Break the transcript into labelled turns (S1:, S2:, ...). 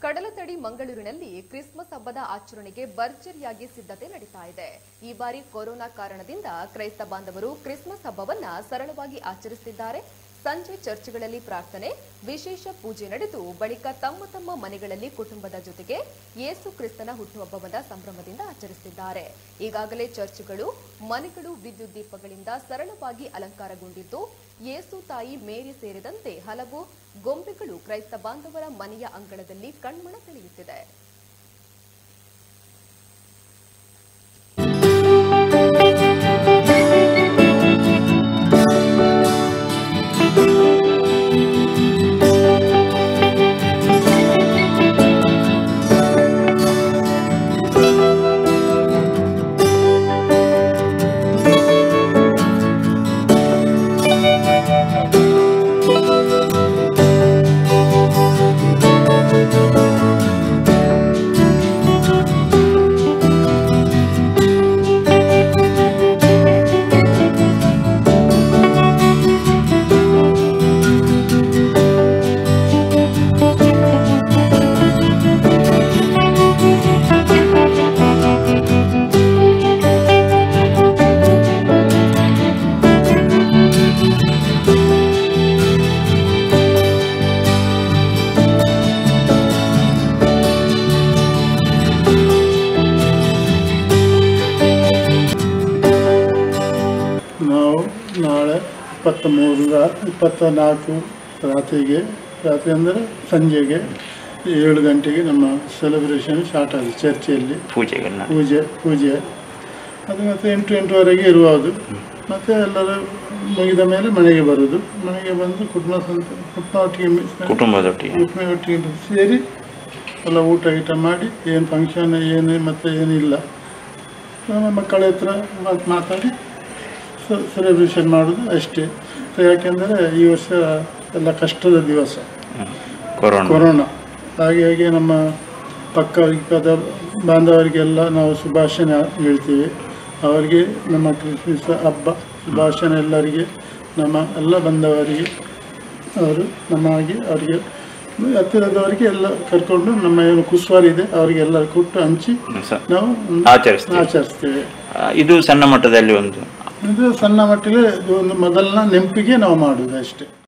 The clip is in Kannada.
S1: ಕಡಲತಡಿ ಮಂಗಳೂರಿನಲ್ಲಿ ಕ್ರಿಸ್ಮಸ್ ಹಬ್ಬದ ಆಚರಣೆಗೆ ಭರ್ಜರಿಯಾಗಿ ಸಿದ್ಧತೆ ನಡೀತಾ ಇದೆ. ಈ ಬಾರಿ ಕೊರೋನಾ ಕಾರಣದಿಂದ ಕ್ರೈಸ್ತ ಬಾಂಧವರು ಕ್ರಿಸ್ಮಸ್ ಹಬ್ಬವನ್ನ ಸರಳವಾಗಿ ಆಚರಿಸುತ್ತಿದ್ದಾರೆ. ಸಂಜೆ ಚರ್ಚ್ಗಳಲ್ಲಿ ಪ್ರಾರ್ಥನೆ, ವಿಶೇಷ ಪೂಜೆ ನಡೆದು ಬಳಿಕ ತಮ್ಮ ತಮ್ಮ ಮನೆಗಳಲ್ಲಿ ಕುಟುಂಬದ ಜೊತೆಗೆ ಯೇಸು ಕ್ರಿಸ್ತನ ಹುಟ್ಟುಹಬ್ಬವನ್ನ ಸಂಭ್ರಮದಿಂದ ಆಚರಿಸುತ್ತಿದ್ದಾರೆ. ಈಗಾಗಲೇ ಚರ್ಚ್ಗಳು, ಮನೆಗಳು ವಿದ್ಯುತ್ ದೀಪಗಳಿಂದ ಸರಳವಾಗಿ ಅಲಂಕಾರಗೊಂಡಿದ್ದು, ಯೇಸು ತಾಯಿ ಮೇರಿ ಸೇರಿದಂತೆ ಹಲವು ಗೊಂಬೆಗಳು ಕ್ರೈಸ್ತ ಬಾಂಧವರ ಮನೆಯ ಅಂಗಳದಲ್ಲಿ ಕಣ್ಮನ ಸೆಳೆಯುತ್ತಿದೆ.
S2: ನಾಳೆ 24 ರಾತ್ರಿ ಅಂದರೆ ಸಂಜೆಗೆ 7 ಗಂಟೆಗೆ ನಮ್ಮ ಸೆಲೆಬ್ರೇಷನ್ ಸ್ಟಾರ್ಟ್ ಆಗಿದೆ. ಚರ್ಚೆಯಲ್ಲಿ ಪೂಜೆ ಅದು ಮತ್ತು 8-8ವರೆಗೆ ಇರುವುದು. ಮತ್ತು ಎಲ್ಲರೂ ಮುಗಿದ ಮೇಲೆ ಮನೆಗೆ ಬರೋದು. ಮನೆಗೆ ಬಂದು ಕುಟುಂಬದೊಟ್ಟಿಗೆ ಸೇರಿ ಎಲ್ಲ ಊಟ ಮಾಡಿ ಏನು ಫಂಕ್ಷನ್ ಏನು ಮತ್ತು ಏನಿಲ್ಲ ಮಕ್ಕಳ ಹತ್ರ ಮಾತಾಡಿ ಸೆಲೆಬ್ರೇಷನ್ ಮಾಡೋದು ಅಷ್ಟೇ. ಯಾಕೆಂದರೆ ಈ ವರ್ಷ ಎಲ್ಲ ಕಷ್ಟದ ದಿವಸ, ಕೊರೋನಾ. ಹಾಗೆ ನಮ್ಮ ಪಕ್ಕದ ಬಾಂಧವರಿಗೆಲ್ಲ ನಾವು ಶುಭಾಶಯ ಹೇಳ್ತೀವಿ. ಅವರಿಗೆ ನಮ್ಮ ಕ್ರಿಸ್ಮಸ್ ಹಬ್ಬ ಶುಭಾಶಯ ಎಲ್ಲರಿಗೆ, ನಮ್ಮ ಎಲ್ಲ ಬಂದವರಿಗೆ, ಅವರು ನಮಗೆ ಅವರಿಗೆ ಹತ್ತಿರದವರಿಗೆ ಎಲ್ಲ ಕರ್ಕೊಂಡು ನಮ್ಮ ಏನು ಕುಸ್ವಾರ ಇದೆ ಅವರಿಗೆಲ್ಲ ಕೊಟ್ಟು ಹಂಚಿ ನಾವು ಆಚರಿಸ್ತೇವೆ.
S3: ಇದು ಸಣ್ಣ ಮಟ್ಟದಲ್ಲಿ ಇದು ಸಣ್ಣ
S2: ಮಟ್ಟಿಗೆ ಒಂದು ಮೊದಲನ ನೆನಪಿಗೆ ನಾವು ಮಾಡೋದು ಅಷ್ಟೇ.